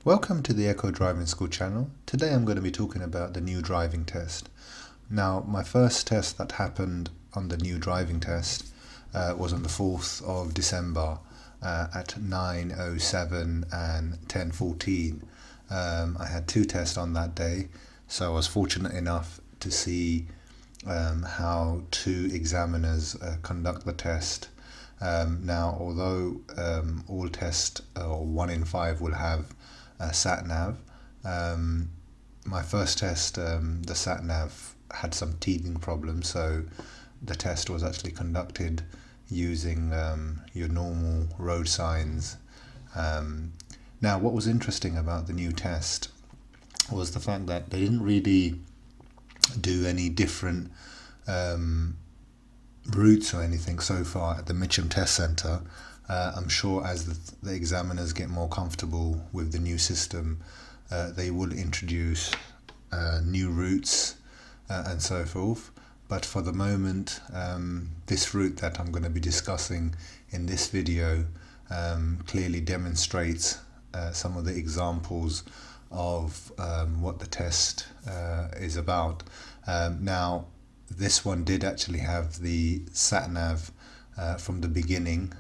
Welcome to the Echo Driving School channel. Today I'm going to be talking about the new driving test. Now, my first test that happened on the new driving test was on the 4th of December at 9:07 and 10:14. I had two tests on that day, so I was fortunate enough to see how two examiners conduct the test. Now, although all tests, or 1 in 5, will have sat nav. My first test, the sat nav had some teething problems, so the test was actually conducted using your normal road signs. Now, what was interesting about the new test was the fact that they didn't really do any different routes or anything so far at the Mitcham Test Centre. I'm sure as the examiners get more comfortable with the new system, they will introduce new routes and so forth. But for the moment, this route that I'm going to be discussing in this video clearly demonstrates some of the examples of what the test is about. Now, this one did actually have the sat-nav from the beginning,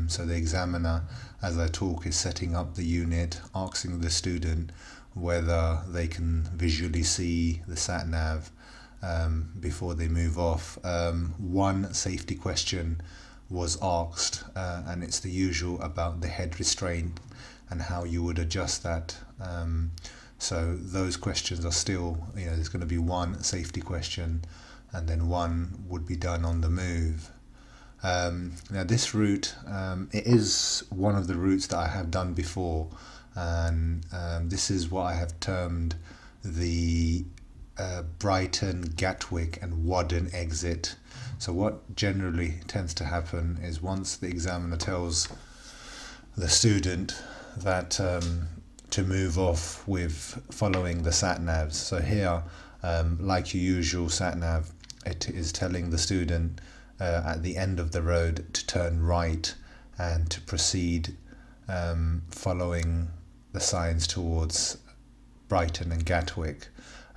so the examiner, as I talk, is setting up the unit, asking the student whether they can visually see the sat-nav before they move off. One safety question was asked, and it's the usual about the head restraint and how you would adjust that. So those questions are still, there's going to be one safety question, and then one would be done on the move. Now, this route, it is one of the routes that I have done before, and this is what I have termed the Brighton, Gatwick and Wadden exit. So what generally tends to happen is once the examiner tells the student that to move off with following the sat-navs. So here, like your usual sat-nav, it is telling the student at the end of the road to turn right and to proceed following the signs towards Brighton and Gatwick.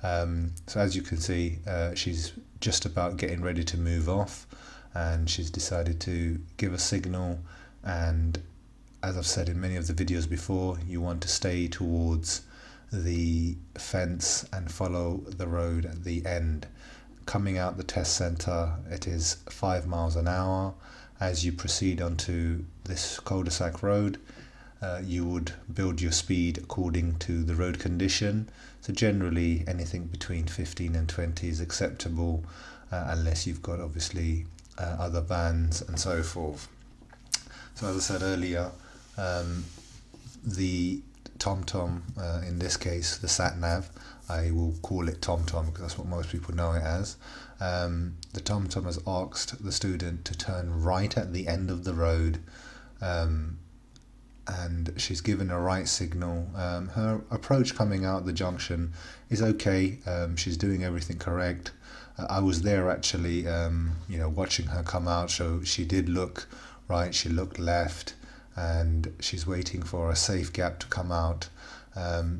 So as you can see, she's just about getting ready to move off, and she's decided to give a signal. And as I've said in many of the videos before, you want to stay towards the fence and follow the road at the end. Coming out the test centre, it is 5 miles an hour. As you proceed onto this cul-de-sac road, you would build your speed according to the road condition. So generally anything between 15 and 20 is acceptable, unless you've got obviously other vans and so forth. So as I said earlier, the TomTom, in this case the sat-nav, I will call it TomTom because that's what most people know it as. The TomTom has asked the student to turn right at the end of the road, and she's given a right signal. Her approach coming out the junction is okay. She's doing everything correct. I was there actually, watching her come out. So she did look right, she looked left, and she's waiting for a safe gap to come out.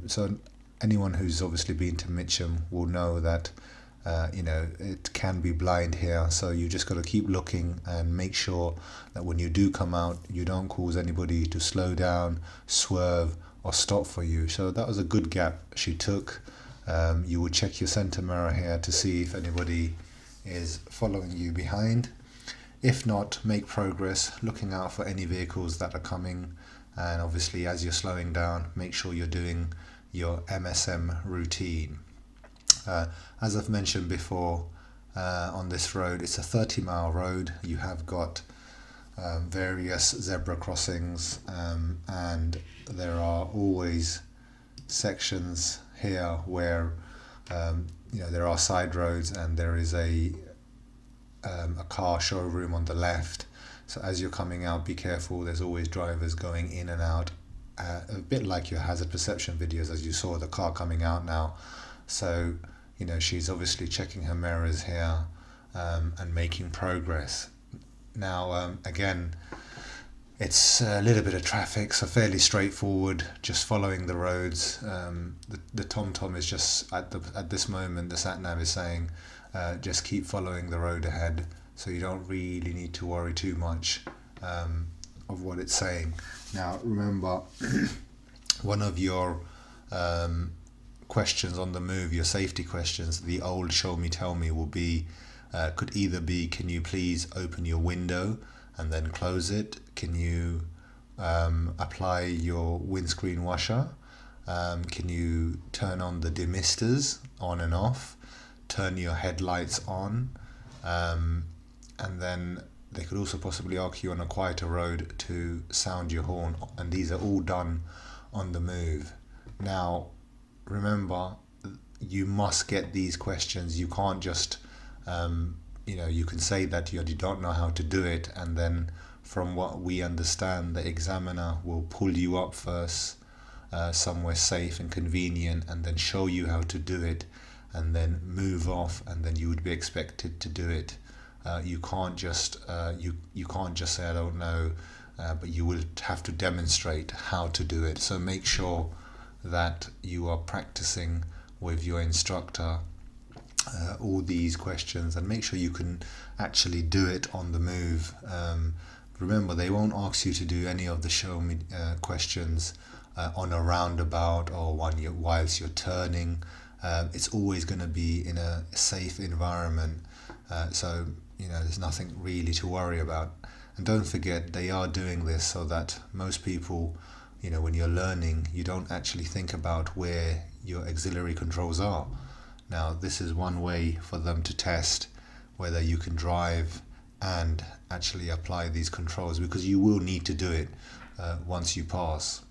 So anyone who's obviously been to Mitcham will know that it can be blind here, so you just got to keep looking and make sure that when you do come out, you don't cause anybody to slow down, swerve or stop for you. So that was a good gap she took. You would check your center mirror here to see if anybody is following you behind. If not, make progress, looking out for any vehicles that are coming, and obviously as you're slowing down, make sure you're doing your MSM routine. As I've mentioned before, on this road, it's a 30-mile road. You have got various zebra crossings, and there are always sections here where there are side roads, and there is a car showroom on the left. So as you're coming out, be careful. There's always drivers going in and out, a bit like your hazard perception videos, as you saw the car coming out now. So she's obviously checking her mirrors here and making progress. Now, again, It's a little bit of traffic, so fairly straightforward, just following the roads. The TomTom is just at this moment, the sat nav is saying just keep following the road ahead, so you don't really need to worry too much of what it's saying. Now remember, one of your questions on the move, your safety questions, the old show me tell me will be could either be, can you please open your window and then close it? Can you apply your windscreen washer? Can you turn on the demisters on and off? Turn your headlights on? And then they could also possibly ask you on a quieter road to sound your horn, and these are all done on the move. Now remember, you must get these questions. You can't just you can say that you don't know how to do it, and then from what we understand, the examiner will pull you up first somewhere safe and convenient, and then show you how to do it, and then move off, and then you would be expected to do it. You can't just you can't just say I don't know, but you will have to demonstrate how to do it. So make sure that you are practicing with your instructor all these questions, and make sure you can actually do it on the move. Remember, they won't ask you to do any of the show me questions on a roundabout or whilst you're turning. It's always going to be in a safe environment, so there's nothing really to worry about. And don't forget, they are doing this so that most people, when you're learning, you don't actually think about where your auxiliary controls are. Now this is one way for them to test whether you can drive and actually apply these controls, because you will need to do it once you pass.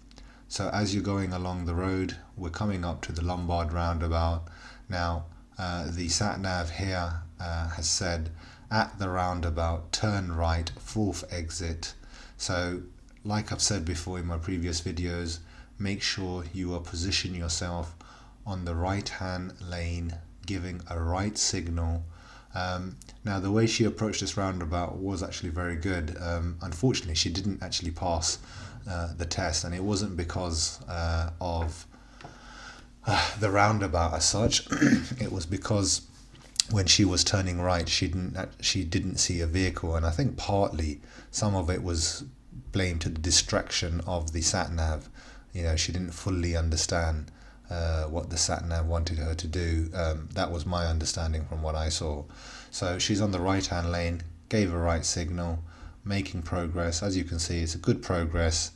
So as you're going along the road, we're coming up to the Lombard roundabout. Now the sat nav here has said at the roundabout turn right, fourth exit. So like I've said before in my previous videos, make sure you are positioning yourself on the right hand lane, giving a right signal. Now the way she approached this roundabout was actually very good. Unfortunately, she didn't actually pass the test, and it wasn't because of the roundabout as such. It was because when she was turning right, she didn't see a vehicle, and I think partly some of it was blamed to the distraction of the sat nav. She didn't fully understand what the sat nav wanted her to do. That was my understanding from what I saw. So she's on the right hand lane, gave a right signal, making progress. As you can see, it's a good progress.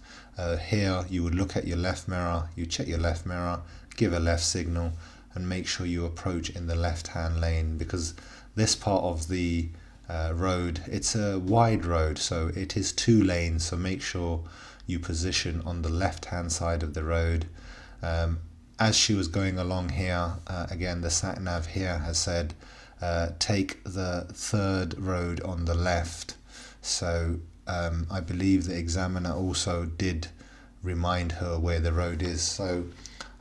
Here you would look at your left mirror, you check your left mirror, give a left signal, and make sure you approach in the left hand lane, because this part of the road, it's a wide road, so it is 2 lanes, so make sure you position on the left hand side of the road. As she was going along here, again the sat nav here has said take the 3rd road on the left. So I believe the examiner also did remind her where the road is. So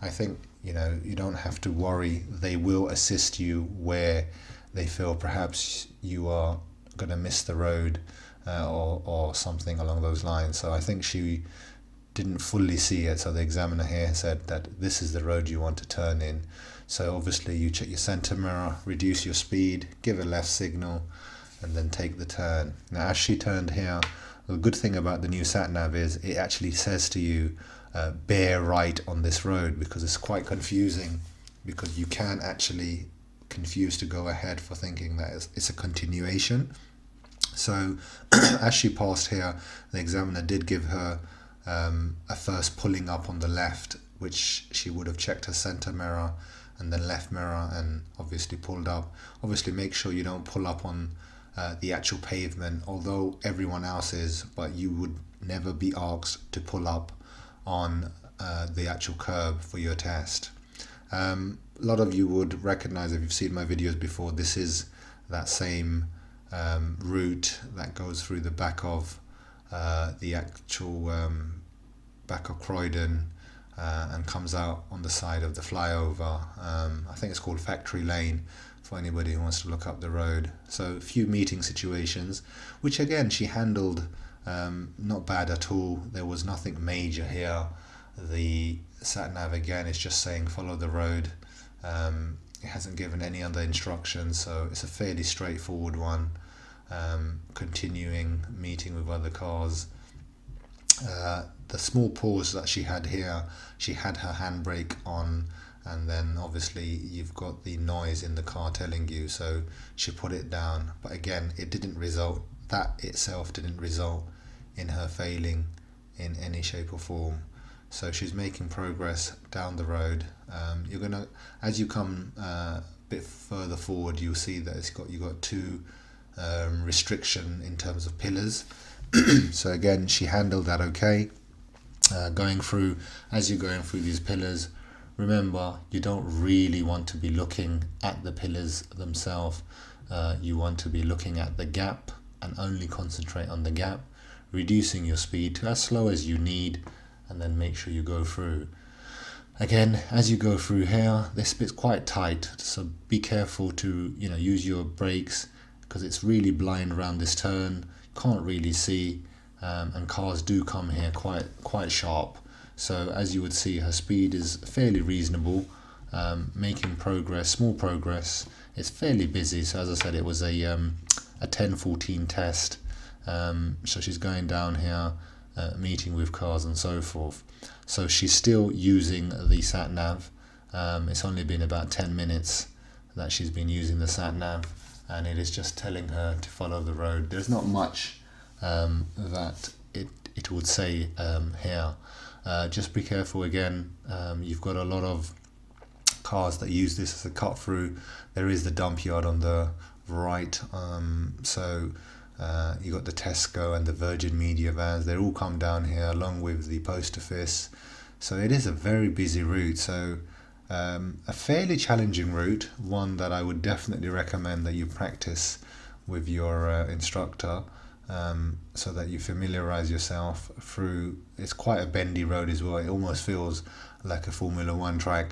I think you don't have to worry. They will assist you where they feel perhaps you are going to miss the road or something along those lines. So I think she didn't fully see it, so the examiner here said that this is the road you want to turn in. So obviously you check your center mirror, reduce your speed, give a left signal, and then take the turn. Now as she turned here, the good thing about the new sat nav is it actually says to you bear right on this road, because it's quite confusing, because you can actually confuse to go ahead for thinking that it's a continuation. So as she passed here, the examiner did give her a first pulling up on the left, which she would have checked her center mirror and then left mirror and obviously pulled up. Obviously make sure you don't pull up on the actual pavement, although everyone else is, but you would never be asked to pull up on the actual curb for your test. A lot of you would recognize, if you've seen my videos before, this is that same route that goes through the back of the actual back of Croydon and comes out on the side of the flyover. I think it's called Factory Lane for anybody who wants to look up the road. So a few meeting situations, which again she handled Not bad at all. There was nothing major here. The sat nav again is just saying follow the road. It hasn't given any other instructions, so it's a fairly straightforward one. Continuing meeting with other cars. The small pause that she had here, she had her handbrake on, and then obviously you've got the noise in the car telling you, so she put it down. But again, it didn't result, that itself didn't result in her failing in any shape or form. So she's making progress down the road. You're gonna, as you come a bit further forward, you'll see that you got two restriction in terms of pillars. So again, she handled that okay. Going through, as you're going through these pillars, remember you don't really want to be looking at the pillars themselves. You want to be looking at the gap and only concentrate on the gap, reducing your speed to as slow as you need, and then make sure you go through. Again, as you go through here, this bit's quite tight, so be careful to use your brakes, because it's really blind around this turn. Can't really see, and cars do come here quite sharp. So as you would see, her speed is fairly reasonable, making progress, small progress. It's fairly busy, so as I said, it was a 10-14 test. So she's going down here, meeting with cars and so forth. So she's still using the sat nav. It's only been about 10 minutes that she's been using the sat nav, and it is just telling her to follow the road. There's not much that it would say here. Just be careful again. You've got a lot of cars that use this as a cut through. There is the dump yard on the right, so you got the Tesco and the Virgin Media vans. They all come down here along with the post office. So it is a very busy route. So a fairly challenging route, one that I would definitely recommend that you practice with your instructor, so that you familiarize yourself through. It's quite a bendy road as well. It almost feels like a Formula One track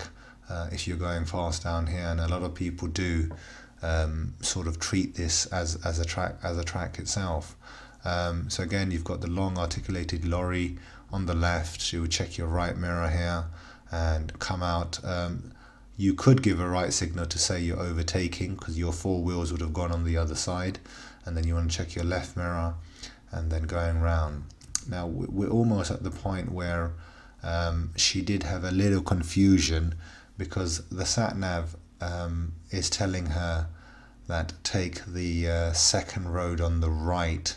if you're going fast down here, and a lot of people do sort of treat this as a track itself. So again, you've got the long articulated lorry on the left. She would check your right mirror here and come out. You could give a right signal to say you're overtaking, because your four wheels would have gone on the other side, and then you want to check your left mirror and then going round. Now we're almost at the point where she did have a little confusion, because the sat nav is telling her that take the second road on the right.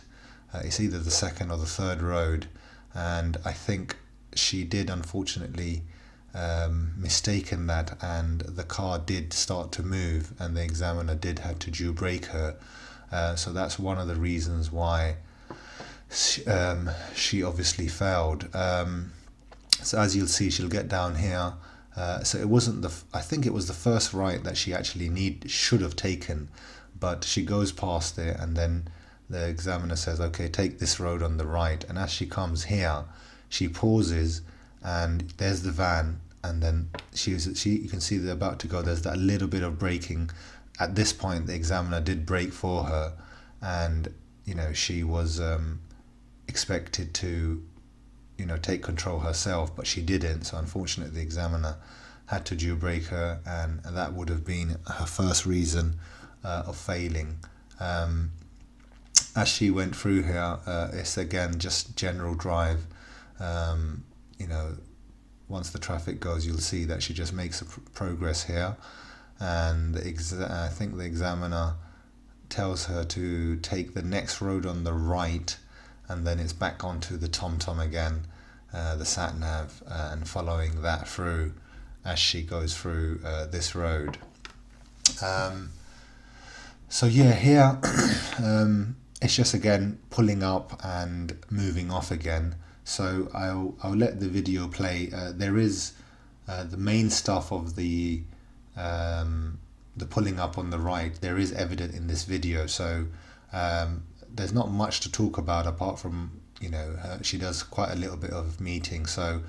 It's either the second or the third road, and I think she did unfortunately mistaken that, and the car did start to move, and the examiner did have to due brake her. So that's one of the reasons why she obviously failed. So as you'll see, she'll get down here. So it wasn't I think it was the first right that she actually should have taken, but she goes past it, and then the examiner says, okay, take this road on the right. And as she comes here, she pauses, and there's the van, and then you can see they're about to go. There's that little bit of braking. At this point, the examiner did brake for her, and she was expected to take control herself, but she didn't. So unfortunately, the examiner had to due brake her, and that would have been her first reason of failing. As she went through here, it's again just general drive. Once the traffic goes, you'll see that she just makes a progress here, and I think the examiner tells her to take the next road on the right, and then it's back onto the TomTom again, the sat nav, and following that through as she goes through this road. So yeah, here it's just again pulling up and moving off again. So I'll let the video play. There is the main stuff of the pulling up on the right. There is evident in this video. So there's not much to talk about apart from she does quite a little bit of meeting. So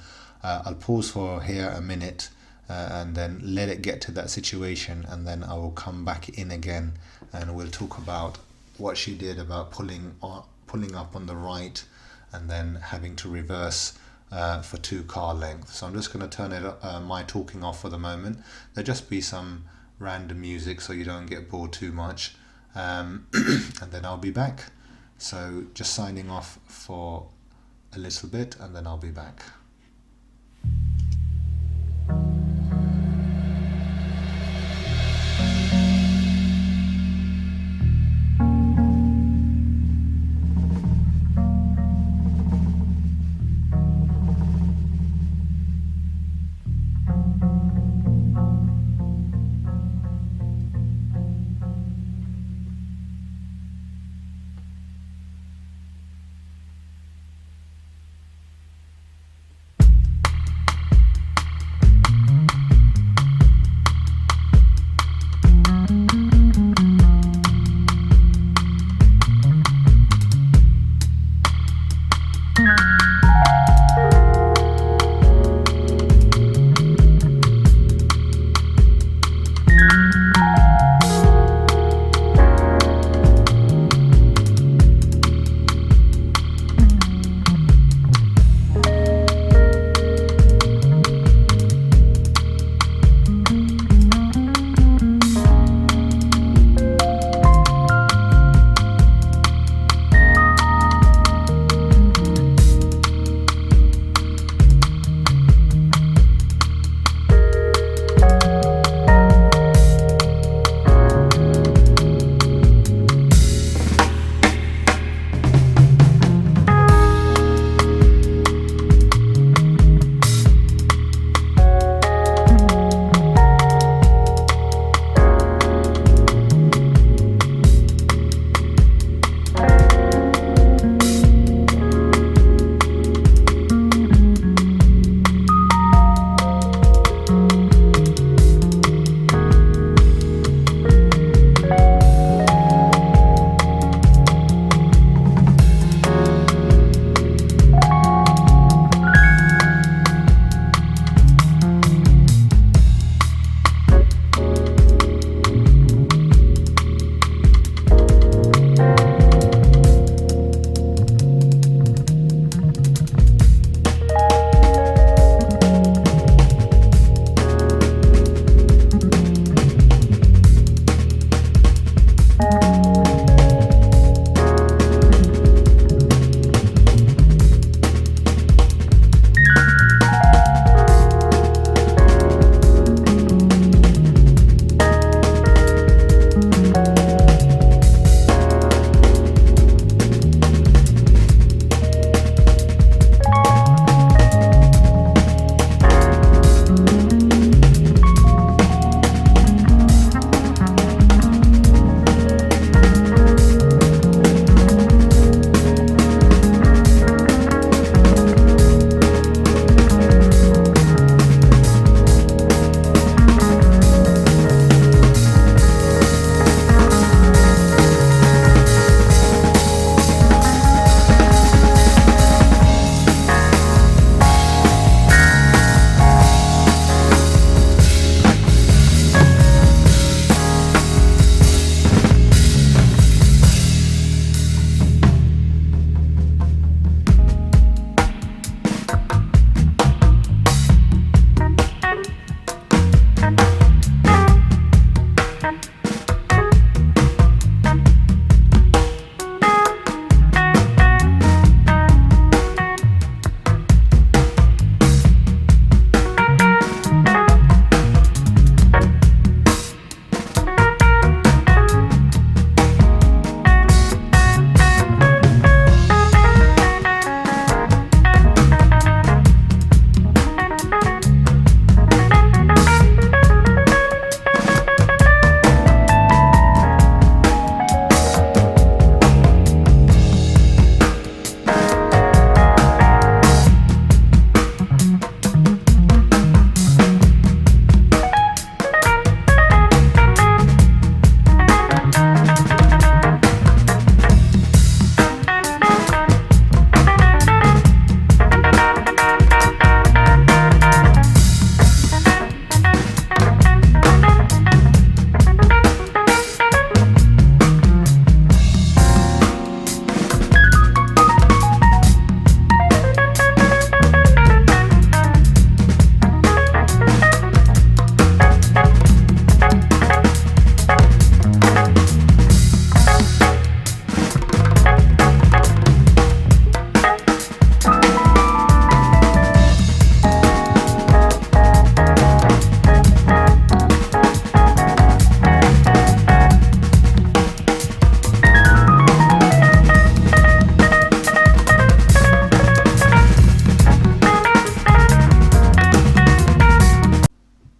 I'll pause for here a minute and then let it get to that situation, and then I will come back in again, and we'll talk about what she did about pulling up on the right, and then having to reverse for 2 car lengths. So I'm just going to turn my talking off for the moment. There'll just be some random music so you don't get bored too much, and then I'll be back. So just signing off for a little bit, and then I'll be back.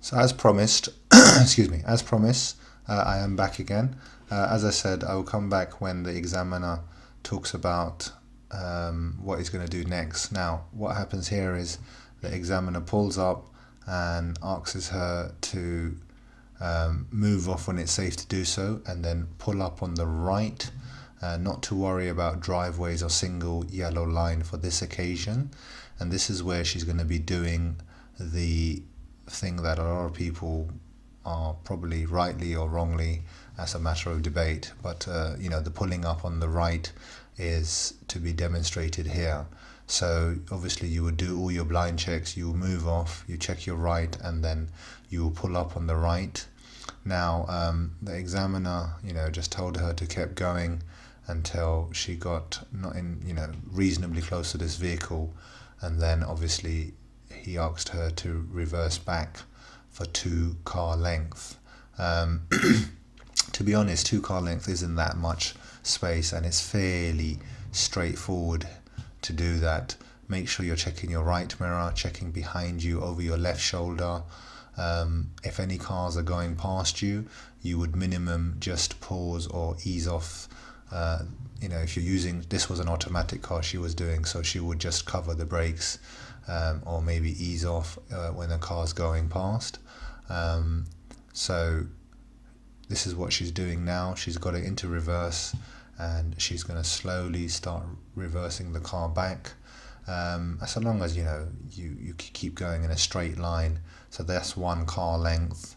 So as promised, excuse me, as promised, I am back again. As I said, I will come back when the examiner talks about what he's going to do next. Now, what happens here is the examiner pulls up and asks her to move off when it's safe to do so, and then pull up on the right. Not to worry about driveways or single yellow line for this occasion. And this is where she's going to be doing the thing that a lot of people are probably rightly or wrongly, as a matter of debate, but the pulling up on the right is to be demonstrated here. So obviously you would do all your blind checks, you will move off, you check your right, and then you will pull up on the right. Now the examiner just told her to keep going until she got not in reasonably close to this vehicle, and then obviously he asked her to reverse back for 2 car length. To be honest, 2 car length isn't that much space, and it's fairly straightforward to do that. Make sure you're checking your right mirror, checking behind you over your left shoulder. If any cars are going past you, you would minimum just pause or ease off. If you're using, this was an automatic car she was doing, so she would just cover the brakes, or maybe ease off when a car's going past. So this is what she's doing now. She's got it into reverse, and she's going to slowly start reversing the car back, so long as you keep going in a straight line. So that's 1 car length.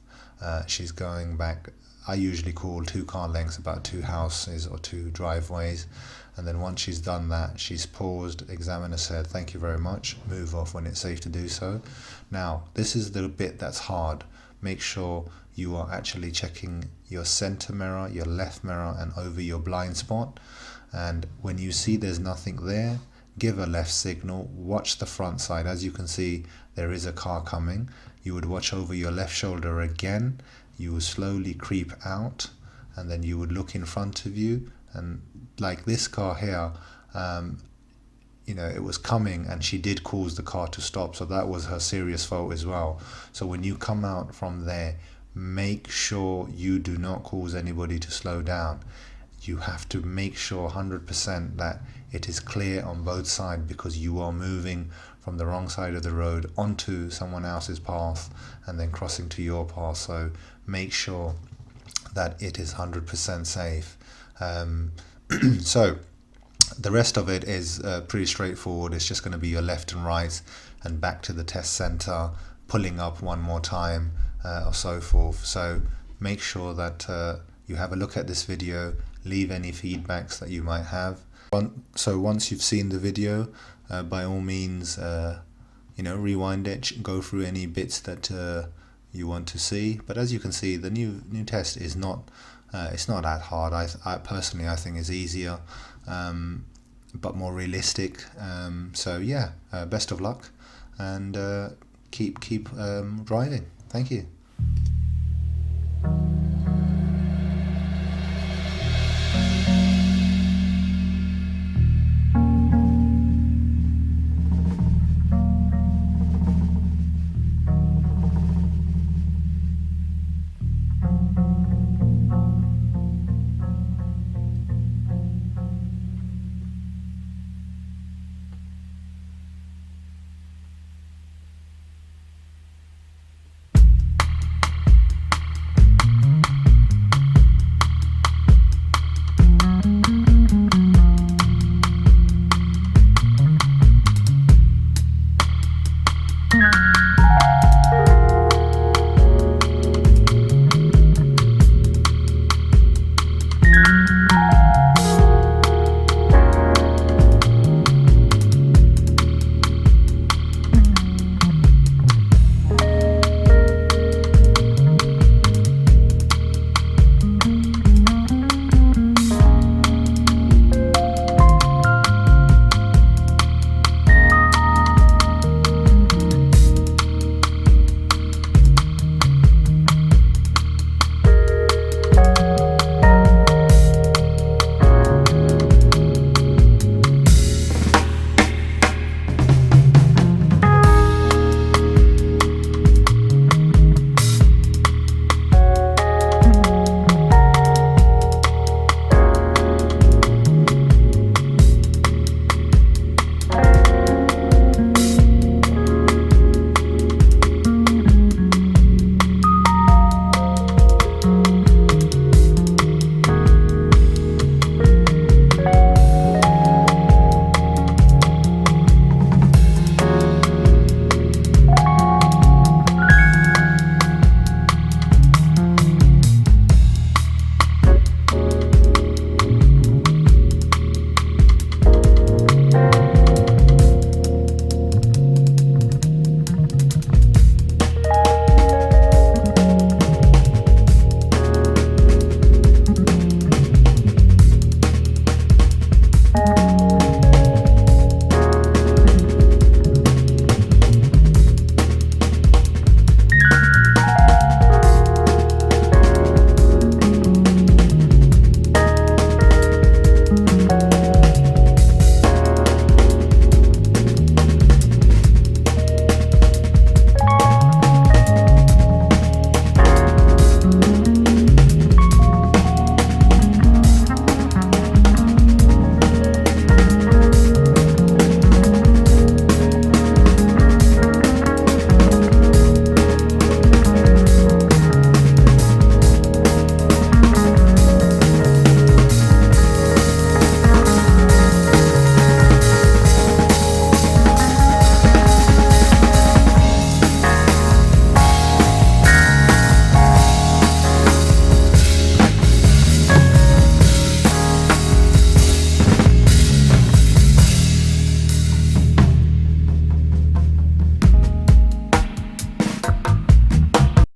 She's going back, I usually call 2 car lengths about 2 houses or 2 driveways. And then once she's done that, she's paused. Examiner said, "Thank you very much. Move off when it's safe to do so." Now, this is the bit that's hard. Make sure you are actually checking your center mirror, your left mirror, and over your blind spot. And when you see there's nothing there, give a left signal. Watch the front side. As you can see, there is a car coming. You would watch over your left shoulder again. You would slowly creep out, and then you would look in front of you. And like this car here, it was coming, and she did cause the car to stop, so that was her serious fault as well. So when you come out from there, make sure you do not cause anybody to slow down. You have to make sure 100% that it is clear on both sides, because you are moving from the wrong side of the road onto someone else's path and then crossing to your path. So make sure that it is 100% safe. So the rest of it is pretty straightforward. It's just going to be your left and right, and back to the test center, pulling up 1 more time, or so forth. So make sure that you have a look at this video, leave any feedbacks that you might have. So once you've seen the video, by all means, rewind it, go through any bits that you want to see. But as you can see, the new test is not it's not that hard. I personally think it's easier, but more realistic. So yeah, best of luck, and keep driving. Thank you.